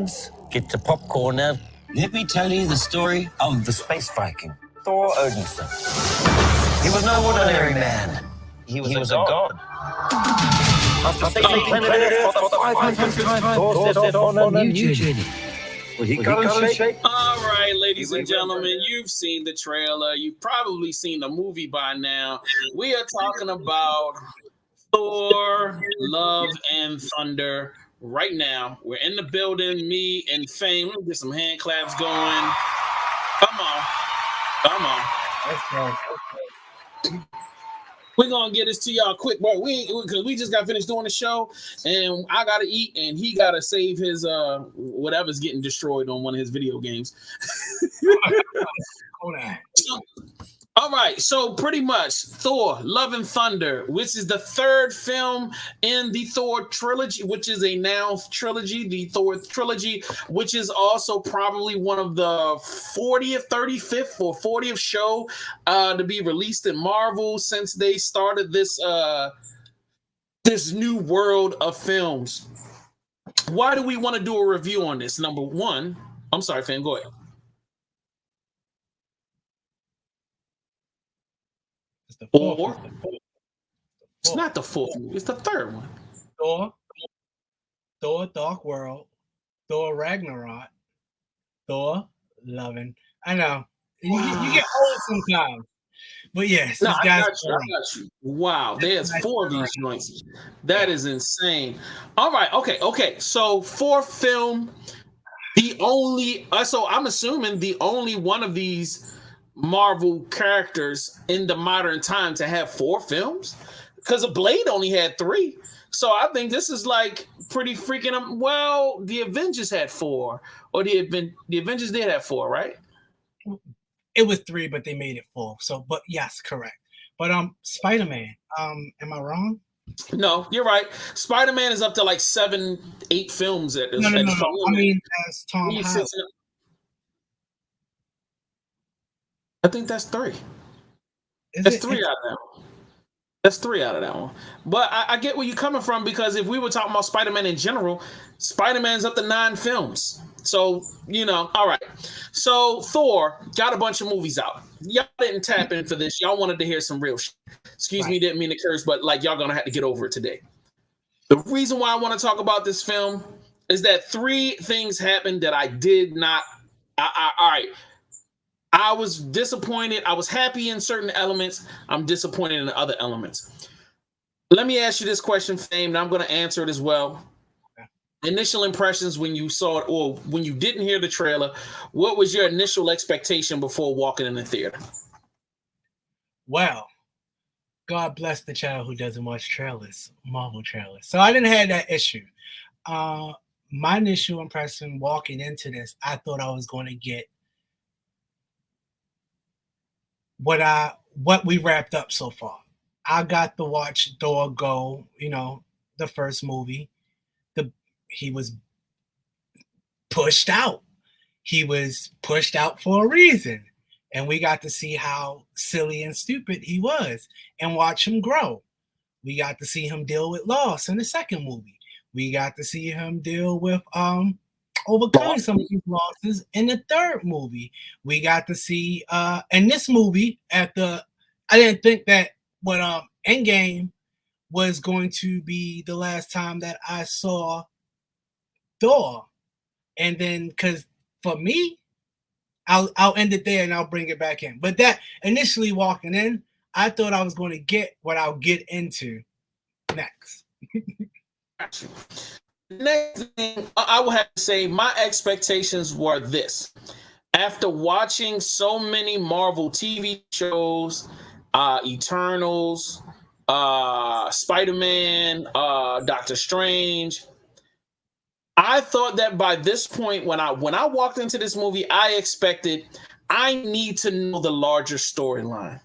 kids, get the popcorn now. Let me tell you the story of the space Viking, Thor Odinson. He was no ordinary man. He was a god. After saving planet Earth for the 500th time, Thor set off on a new journey. Will he come in shape? All right, ladies and gentlemen, you've seen the trailer. You've probably seen the movie by now. We are talking about Thor, Love and Thunder right now. We're in the building, me and Fame. Let me get some hand claps going. Come on. Come on. We're going to get this to y'all quick, bro. Because we just got finished doing the show, and I got to eat, and he got to save his whatever's getting destroyed on one of his video games. Hold on. All right, so pretty much Thor, Love and Thunder, which is the third film in the Thor trilogy, which is a now trilogy, the Thor trilogy, which is also probably one of the 40th, 35th, or 40th show to be released in Marvel since they started this this new world of films. Why do we want to do a review on this? Number one, I'm sorry, Fan, go ahead. It's the Four. It's not the fourth movie. It's the third one. Thor, Dark World, Thor, Ragnarok, Thor, Loving. I know. Wow. You get old sometimes. But yes, I got you. Wow, there's four of these joints. That is insane. All right, okay. So fourth film, the only. So I'm assuming the only one of these Marvel characters in the modern time to have four films, because Blade only had three. So I think this is like pretty freaking. Well, the Avengers had four, or the Avengers did have four, right? It was three, but they made it four. So, but yes, correct. But Spider-Man. Am I wrong? No, you're right. Spider-Man is up to like 7, 8 films at this. No. I mean, as Tom Holland. I think that's three. That's three out of that one. That's three out of that one. But I get where you're coming from, because if we were talking about Spider-Man in general, Spider-Man's up to 9 films. So, all right. So Thor got a bunch of movies out. Y'all didn't tap in for this. Y'all wanted to hear some real shit. Excuse me, didn't mean to curse, but like y'all gonna have to get over it today. The reason why I want to talk about this film is that 3 things happened that I did not. All right. I was disappointed. I was happy in certain elements. I'm disappointed in other elements. Let me ask you this question, Fame, and I'm going to answer it as well. Okay. Initial impressions when you saw it, or when you didn't hear the trailer, what was your initial expectation before walking in the theater? Well, God bless the child who doesn't watch trailers, Marvel trailers. So I didn't have that issue. My initial impression walking into this, I thought I was going to get what we wrapped up so far. I got to watch Thor go, the first movie. He was pushed out. He was pushed out for a reason. And we got to see how silly and stupid he was and watch him grow. We got to see him deal with loss in the second movie. We got to see him deal with overcoming some of these losses in the third movie. We got to see in this movie I didn't think that Endgame was going to be the last time that I saw Thor. And then, because for me, I'll end it there and I'll bring it back in. But that initially walking in, I thought I was going to get what I'll get into next. Next thing, I will have to say my expectations were this. After watching so many Marvel TV shows, Eternals, Spider-Man, Doctor Strange, I thought that by this point, when I walked into this movie, I expected I need to know the larger storyline.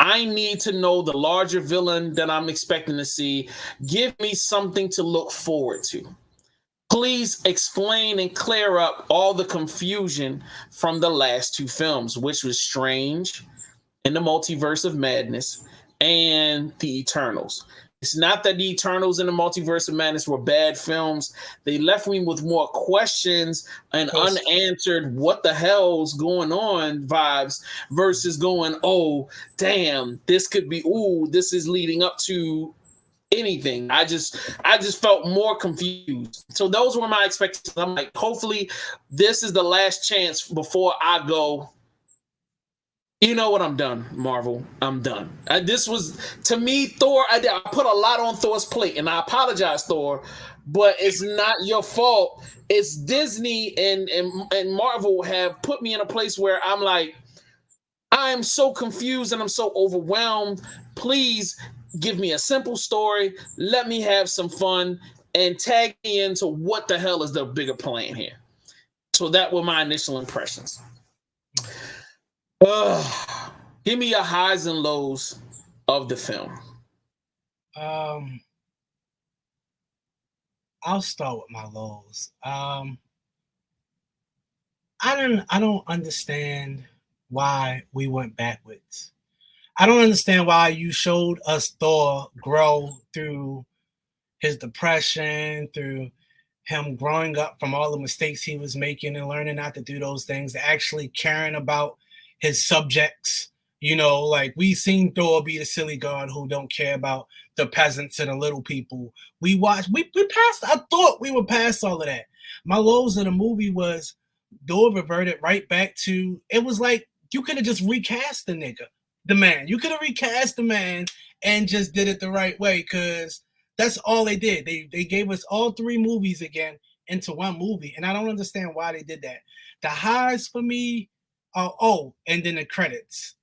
I need to know the larger villain that I'm expecting to see. Give me something to look forward to. Please explain and clear up all the confusion from the last 2 films, which was Strange and the Multiverse of Madness and the Eternals. It's not that the Eternals and the Multiverse of Madness were bad films. They left me with more questions and unanswered what the hell's going on vibes versus going, oh, damn, this could be, ooh, this is leading up to anything. I just felt more confused. So those were my expectations. I'm like, hopefully this is the last chance before I go, you know what? I'm done, Marvel. I'm done. This was, to me, Thor. I put a lot on Thor's plate, and I apologize, Thor, but it's not your fault. It's Disney and Marvel have put me in a place where I'm like, I'm so confused and I'm so overwhelmed. Please give me a simple story. Let me have some fun and tag me into what the hell is the bigger plan here. So that were my initial impressions. Give me your highs and lows of the film. I'll start with my lows. I don't understand why we went backwards. I don't understand why you showed us Thor grow through his depression, through him growing up from all the mistakes he was making and learning not to do those things, actually caring about his subjects. You know, like we seen Thor be the silly god who don't care about the peasants and the little people. We passed, I thought we were past all of that. My lows of the movie was Thor reverted right back to, it was like you could have just recast the man. You could have recast the man and just did it the right way, because that's all they did. They gave us all three movies again into one movie, and I don't understand why they did that. The highs for me are, and then the credits.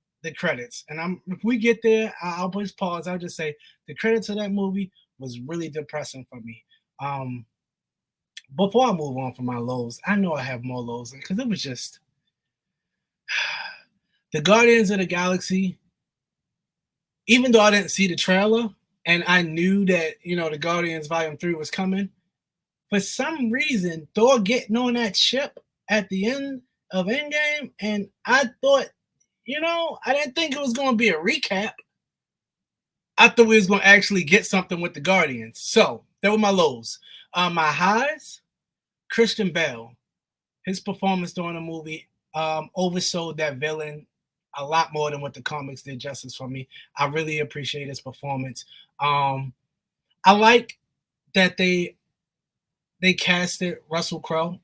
And if we get there, I'll just pause. I'll just say the credits of that movie was really depressing for me. Before I move on from my lows, I know I have more lows because it was just the Guardians of the Galaxy. Even though I didn't see the trailer and I knew that, the Guardians Volume 3 was coming, for some reason, Thor getting on that ship at the end of Endgame, and I thought, I didn't think it was going to be a recap. I thought we was going to actually get something with the Guardians. So, that were my lows. My highs, Christian Bale. His performance during the movie oversold that villain a lot more than what the comics did justice for me. I really appreciate his performance. I like that they casted Russell Crowe.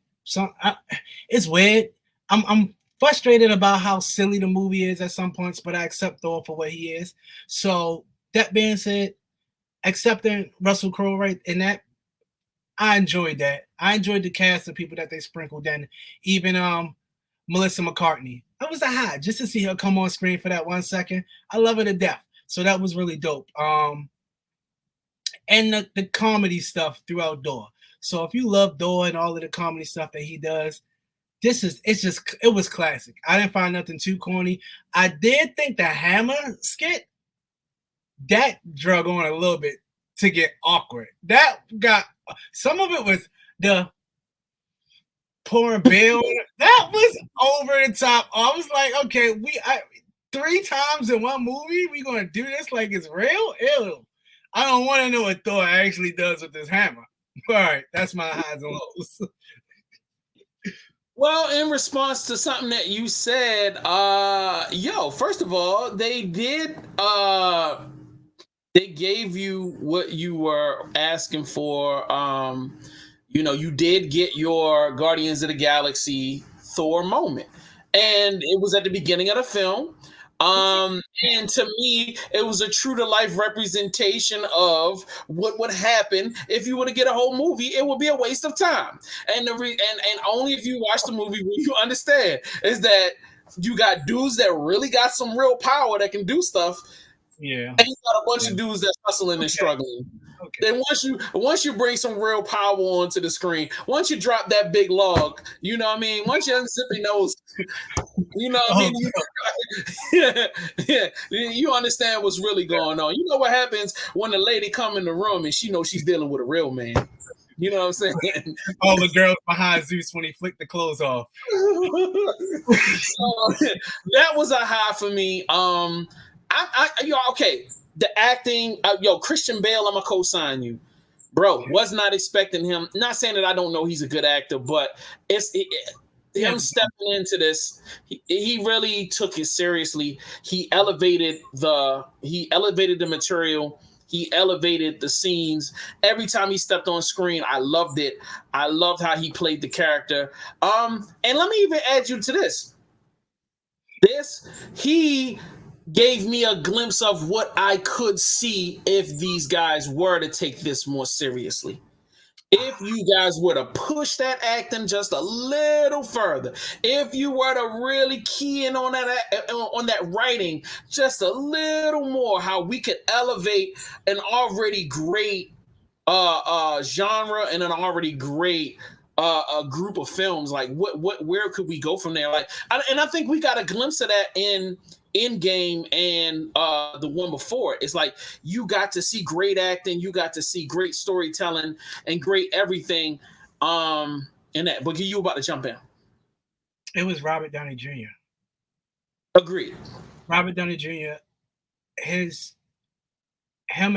It's weird. I'm frustrated about how silly the movie is at some points, but I accept Thor for what he is. So that being said, accepting Russell Crowe right in that, I enjoyed that. I enjoyed the cast of people that they sprinkled in. Even Melissa McCartney. That was a high just to see her come on screen for that 1 second. I love her to death. So that was really dope. And the comedy stuff throughout Thor. So if you love Thor and all of the comedy stuff that he does, it was classic. I didn't find nothing too corny. I did think the hammer skit, that drug on a little bit to get awkward. That got, some of it was the pouring beer. That was over the top. I was like, okay, 3 times in one movie, we gonna do this like it's real? Ew. I don't want to know what Thor actually does with this hammer. All right, that's my highs and lows. Well, in response to something that you said, first of all, they did they gave you what you were asking for. You did get your Guardians of the Galaxy Thor moment, and it was at the beginning of the film. And to me, it was a true to life representation of what would happen if you were to get a whole movie. It would be a waste of time. And only if you watch the movie will you understand is that you got dudes that really got some real power that can do stuff. Yeah. And you got a bunch of dudes that's hustling and struggling. Okay. And once you bring some real power onto the screen, once you drop that big log, you know what I mean? Once you unzip your nose, you know what I mean? Yeah, you understand what's really going on. You know what happens when a lady come in the room and she knows she's dealing with a real man. You know what I'm saying? All the girls behind Zeus when he flicked the clothes off. So that was a high for me. Okay. the acting, Christian Bale, I'm gonna co-sign you, bro. Was not expecting him. Not saying that I don't know he's a good actor, but him stepping into this, he really took it seriously. He elevated the material. He elevated the scenes. Every time he stepped on screen, I loved it. I loved how he played the character. And let me even add you to this. He gave me a glimpse of what I could see if these guys were to take this more seriously. If you guys were to push that acting just a little further, if you were to really key in on that writing just a little more, how we could elevate an already great genre and an already great a group of films, like where could we go from there? I think we got a glimpse of that in Endgame and the one before. It's like you got to see great acting, you got to see great storytelling and great everything in that. But you about to jump in. It was Robert Downey Jr. Agreed. Robert Downey Jr. Him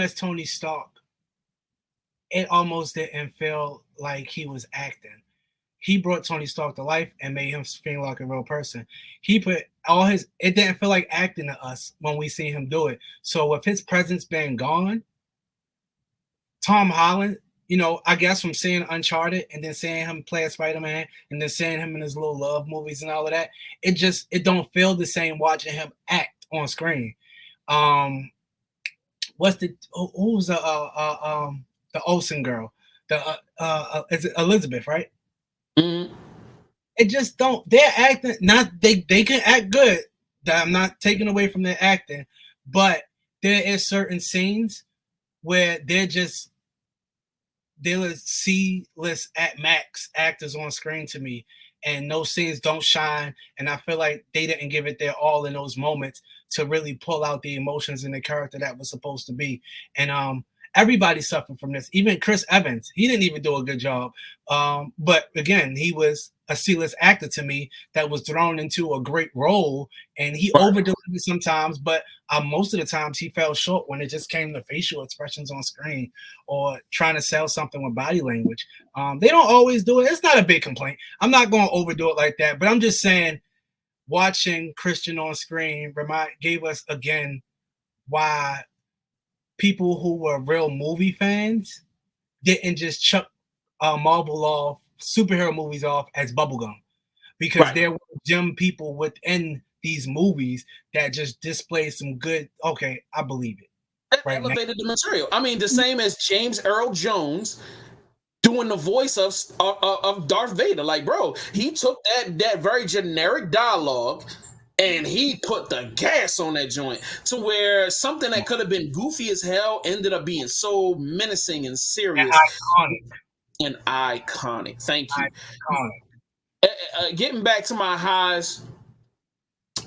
as Tony Stark, it almost didn't feel like he was acting. He brought Tony Stark to life and made him feel like a real person. He put it didn't feel like acting to us when we see him do it. So with his presence being gone, Tom Holland, I guess from seeing Uncharted and then seeing him play as Spider-Man and then seeing him in his little love movies and all of that, it don't feel the same watching him act on screen. Who's the Olsen girl? Is it Elizabeth, right? Mm-hmm. It just don't. They're acting. They can act good. I'm not taking away from their acting, but there is certain scenes where they're C-list at max actors on screen to me, and those scenes don't shine. And I feel like they didn't give it their all in those moments to really pull out the emotions in the character that was supposed to be. And everybody suffered from this. Even Chris Evans, he didn't even do a good job. But again, he was a C-list actor to me that was thrown into a great role, and he overdid it sometimes, but most of the times he fell short when it just came to facial expressions on screen or trying to sell something with body language. They don't always do it. It's not a big complaint. I'm not going to overdo it like that, but I'm just saying watching Christian on screen gave us again why people who were real movie fans didn't just chuck Marvel superhero movies off as bubblegum, because there were gem people within these movies that just display some good. Okay, I believe it. That elevated the material. I mean, the same as James Earl Jones doing the voice of Darth Vader. Like, bro, he took that very generic dialogue and he put the gas on that joint to where something that could have been goofy as hell ended up being so menacing and serious. And iconic. Thank you. Getting back to my highs,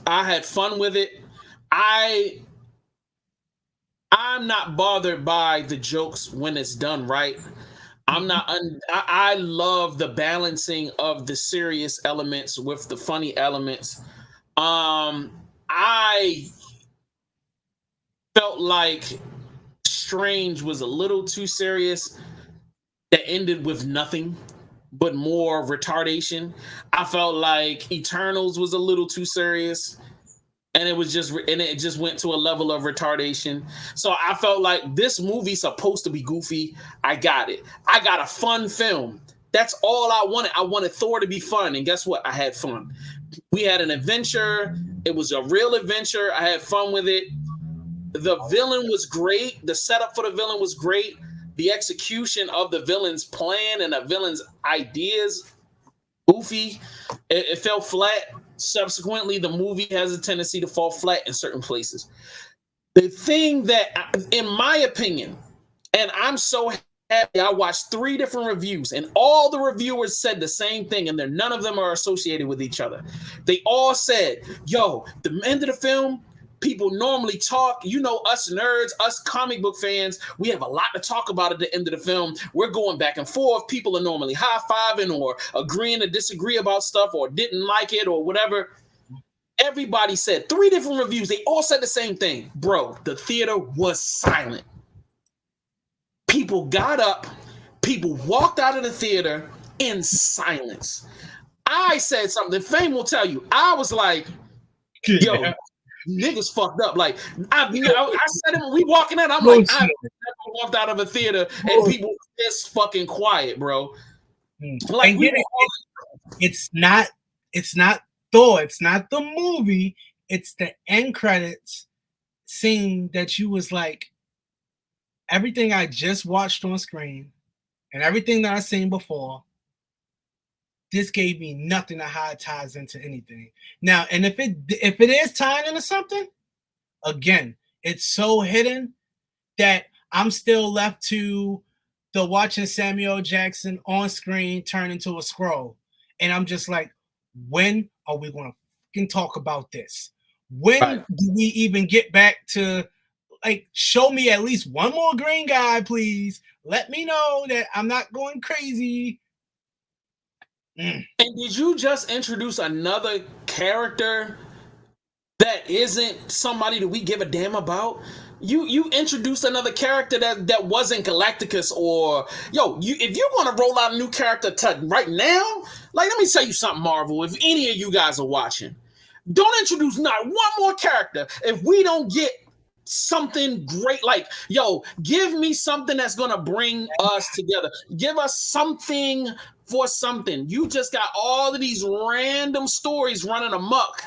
I had fun with it. I'm not bothered by the jokes when it's done right. I love the balancing of the serious elements with the funny elements. I felt like Strange was a little too serious. That ended with nothing but more retardation. I felt like Eternals was a little too serious, and it just went to a level of retardation. So I felt like this movie's supposed to be goofy. I got it. I got a fun film. That's all I wanted. I wanted Thor to be fun, and guess what? I had fun. We had an adventure. It was a real adventure. I had fun with it. The villain was great. The setup for the villain was great. The execution of the villain's plan and the villain's ideas, goofy. It fell flat. Subsequently, the movie has a tendency to fall flat in certain places. The thing that, in my opinion, and I'm so happy, I watched 3 different reviews, and all the reviewers said the same thing, and none of them are associated with each other. They all said, yo, the end of the film, people normally talk, us nerds, us comic book fans, we have a lot to talk about at the end of the film. We're going back and forth. People are normally high-fiving or agreeing to disagree about stuff or didn't like it or whatever. Everybody said 3 different reviews. They all said the same thing. Bro, the theater was silent. People got up. People walked out of the theater in silence. I said something. Fame will tell you. I was like, yo, niggas fucked up. Like, I said it when we walking in. I'm like, I've never walked out of a theater and people just fucking quiet, bro. Like, it's not Thor. It's not the movie. It's the end credits scene that you was like, everything I just watched on screen and everything that I've seen before, this gave me nothing to how it ties into anything. Now, and if it is tying into something, again, it's so hidden that I'm still left to the watching Samuel Jackson on screen turn into a scroll. And I'm just like, when are we going to fucking talk about this? When do we even get back to, like, show me at least one more green guy, please. Let me know that I'm not going crazy. And did you just introduce another character that isn't somebody that we give a damn about? You introduced another character that wasn't Galacticus or if you're gonna roll out a new character right now, like, let me tell you something, Marvel. If any of you guys are watching, don't introduce not one more character if we don't get something great. Like, give me something that's gonna bring us together. Give us something for something. You just got all of these random stories running amok,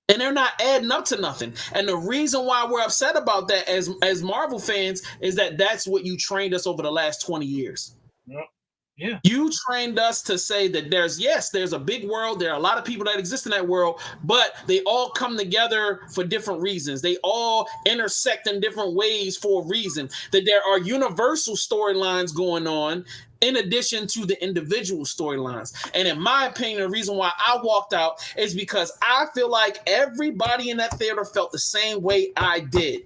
and they're not adding up to nothing. And the reason why we're upset about that as Marvel fans is that that's what you trained us over the last 20 years. Yeah. You trained us to say that there's a big world. There are a lot of people that exist in that world, but they all come together for different reasons. They all intersect in different ways for a reason. That there are universal storylines going on in addition to the individual storylines. And in my opinion, the reason why I walked out is because I feel like everybody in that theater felt the same way I did.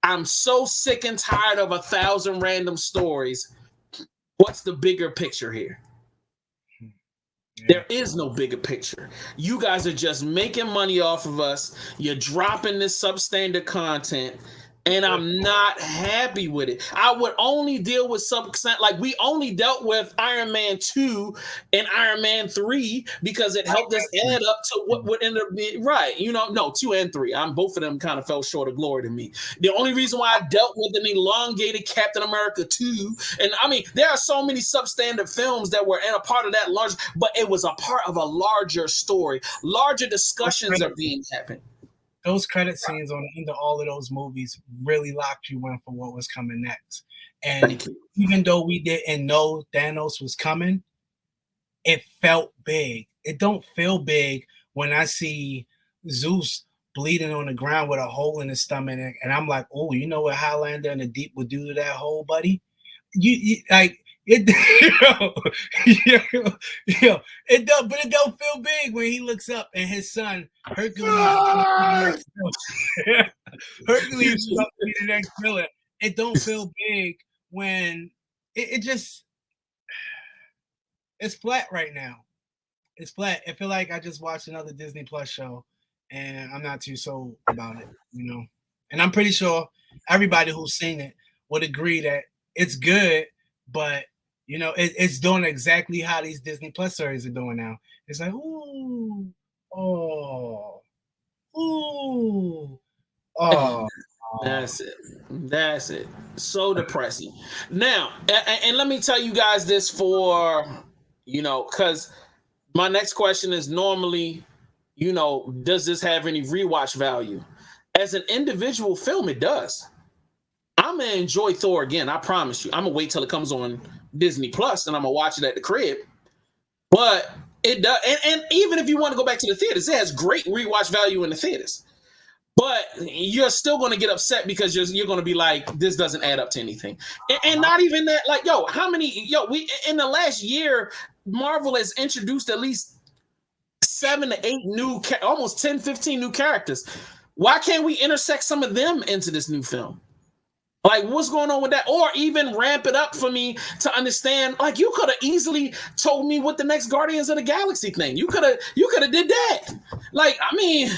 I'm so sick and tired of 1,000 random stories. What's the bigger picture here? Yeah. There is no bigger picture. You guys are just making money off of us. You're dropping this substandard content, and I'm not happy with it. I would only deal with like we only dealt with Iron Man 2 and Iron Man 3 because it helped us add up to what would end up being right. No, 2 and 3. Both of them kind of fell short of glory to me. The only reason why I dealt with an elongated Captain America 2, and I mean, there are so many substandard films that were in a part of that large, but it was a part of a larger story. Larger discussions are being happened. Those credit scenes on the end of all of those movies really locked you in for what was coming next. And even though we didn't know Thanos was coming, it felt big. It don't feel big when I see Zeus bleeding on the ground with a hole in his stomach, and I'm like, oh, you know what Highlander and the Deep would do to that hole, buddy? You like it, it does, but it don't feel big when he looks up and his son Hercules is up to the next villain. It don't feel big when it just it's flat right now. It's flat. I feel like I just watched another Disney Plus show, and I'm not too sold about it, And I'm pretty sure everybody who's seen it would agree that it's good, but it's doing exactly how these Disney Plus series are doing now. It's like, ooh, oh, ooh, oh. That's it. So depressing. Now, and let me tell you guys this because my next question is normally, does this have any rewatch value? As an individual film, it does. I'm gonna enjoy Thor again. I promise you. I'm gonna wait till it comes on Disney Plus and I'm gonna watch it at the crib. But it does, and even if you want to go back to the theaters, it has great rewatch value in the theaters. But you're still going to get upset because you're going to be like, this doesn't add up to anything. And not even that, like, we in the last year, Marvel has introduced at least 7 to 8 new, almost 10, 15 new characters. Why can't we intersect some of them into this new film? Like, what's going on with that? Or even ramp it up for me to understand. Like, you could have easily told me what the next Guardians of the Galaxy thing. You could have did that. Like, I mean,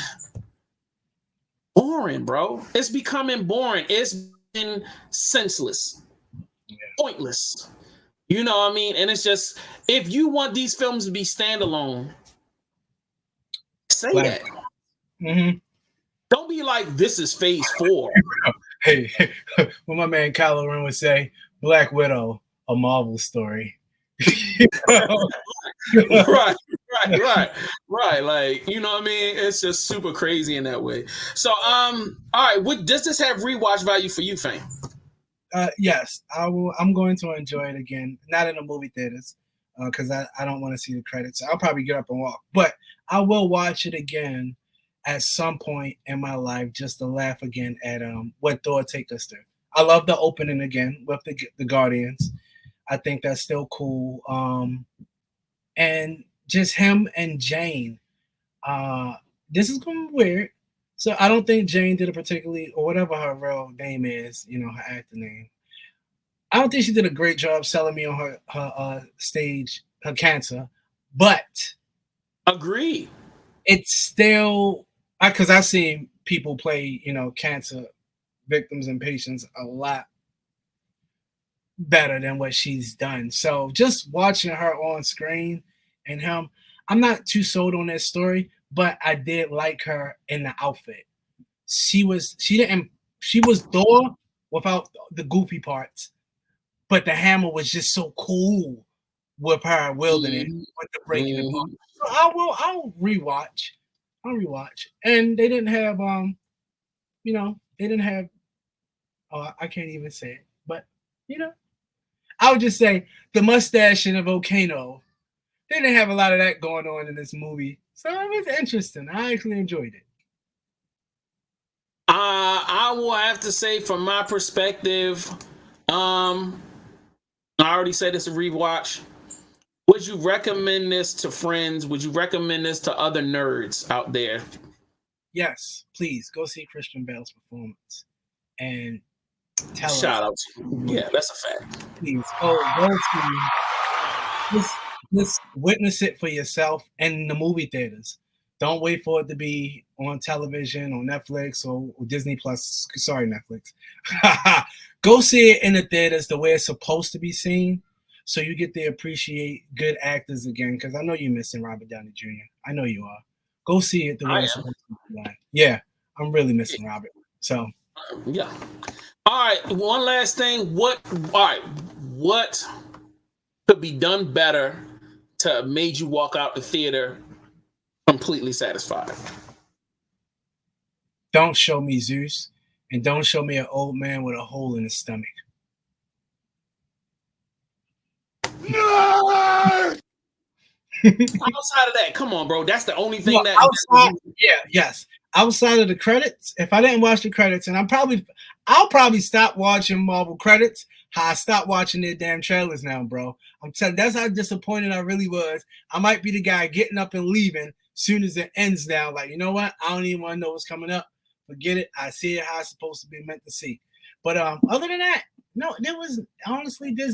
boring, bro. It's becoming boring. It's been senseless, pointless. You know what I mean? And it's just, if you want these films to be standalone, say that. Mm-hmm. Don't be like, this is phase 4. Hey, what my man Kylo Ren would say, Black Widow, a Marvel story. right. Like, you know what I mean? It's just super crazy in that way. So, all right, does this have rewatch value for you, Fame? Yes, I will. I'm going to enjoy it again. Not in the movie theaters, because I don't want to see the credits. I'll probably get up and walk, but I will watch it again at some point in my life just to laugh again at what Thor take us through. I love the opening again with the Guardians. I think that's still cool. And just him and Jane. This is going to be weird. So I don't think Jane did a particularly, or whatever her real name is, her actor name. I don't think she did a great job selling me on her stage, her cancer. But agree. It's still, because I've seen people play, cancer victims and patients a lot better than what she's done. So just watching her on screen and him, I'm not too sold on that story, but I did like her in the outfit. She was Thor without the goofy parts, but the hammer was just so cool with her wielding it with the breaking it apart. So I'll rewatch. And they didn't have I can't even say it, but I would just say the mustache and the volcano. They didn't have a lot of that going on in this movie. So it was interesting. I actually enjoyed it. I will have to say, from my perspective, I already said it's a rewatch. Would you recommend this to friends? Would you recommend this to other nerds out there? Yes, please go see Christian Bale's performance and tell us. Shout out. Yeah, that's a fact. Please go see. Just witness it for yourself in the movie theaters. Don't wait for it to be on television or Netflix or Disney Plus. Sorry, Netflix. Go see it in the theaters the way it's supposed to be seen, so you get to appreciate good actors again. Because I know you're missing Robert Downey Jr. I know you are. Go see it the way it's supposed to be done. Yeah, I'm really missing Robert. So yeah. All right. One last thing. What could be done better to made you walk out the theater completely satisfied? Don't show me Zeus, and don't show me an old man with a hole in his stomach. No! Outside of that, come on, bro. That's the only thing outside of the credits, if I didn't watch the credits, and I'll probably stop watching Marvel credits. How I stopped watching their damn trailers now, bro. I'm telling you, that's how disappointed I really was. I might be the guy getting up and leaving soon as it ends now. Like, you know what? I don't even want to know what's coming up. Forget it. I see it how it's supposed to be meant to see. But other than that, no, there's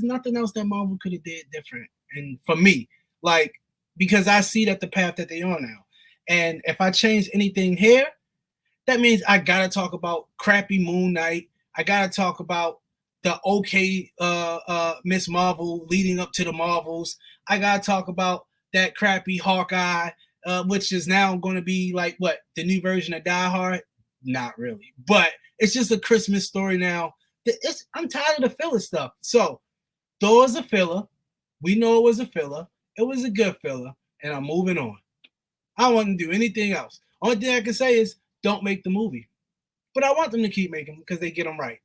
nothing else that Marvel could have did different. And for me, like, because I see that the path that they're on now. And if I change anything here, that means I gotta talk about crappy Moon Knight. I gotta talk about the okay Miss Marvel leading up to the Marvels. I gotta talk about that crappy Hawkeye, which is now going to be like what, the new version of Die Hard? Not really, but it's just a Christmas story now. I'm tired of the filler stuff. So Thor's a filler. We know it was a filler. It was a good filler, and I'm moving on. I don't want to do anything else. Only thing I can say is don't make the movie, but I want them to keep making them because they get them right.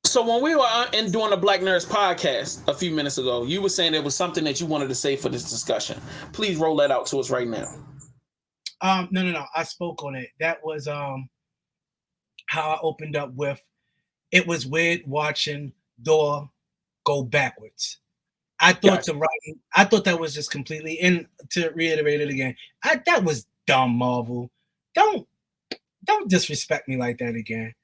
So when we were doing the Black Nerds podcast a few minutes ago, you were saying there was something that you wanted to say for this discussion. Please roll that out to us right now. No. I spoke on it. That was how I opened up with. It was weird watching Thor go backwards. I thought the writing. I thought that was just completely. And to reiterate it again, that was dumb, Marvel. Don't disrespect me like that again.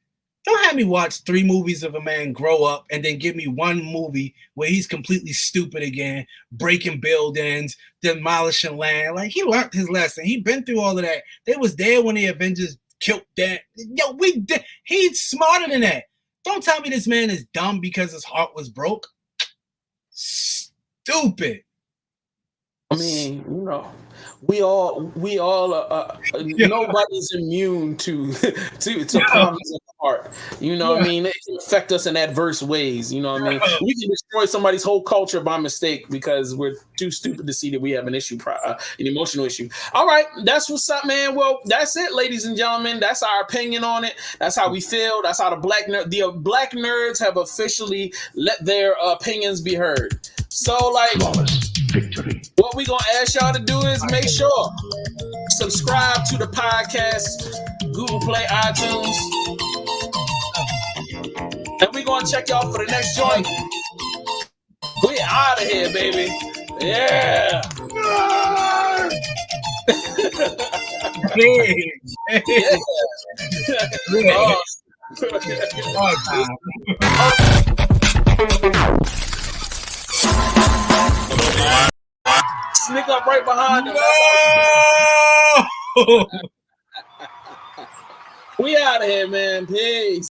Don't have me watch 3 movies of a man grow up and then give me one movie where he's completely stupid again, breaking buildings, demolishing land. Like, he learned his lesson. He been through all of that. They was there when the Avengers killed that. Yo, he's smarter than that. Don't tell me this man is dumb because his heart was broke. Stupid. I mean, you know, we all nobody's immune to problems in the heart. You know what I mean? It can affect us in adverse ways. You know what I mean? We can destroy somebody's whole culture by mistake because we're too stupid to see that we have an issue, an emotional issue. All right, that's what's up, man. Well, that's it, ladies and gentlemen. That's our opinion on it. That's how we feel. That's how the black nerds have officially let their opinions be heard. So, like, victory. What we gonna ask y'all to do is make sure subscribe to the podcast, Google Play, iTunes, and we gonna check y'all for the next joint. We out of here, baby. Yeah. Sneak up right behind him. No! We out of here, man. Peace.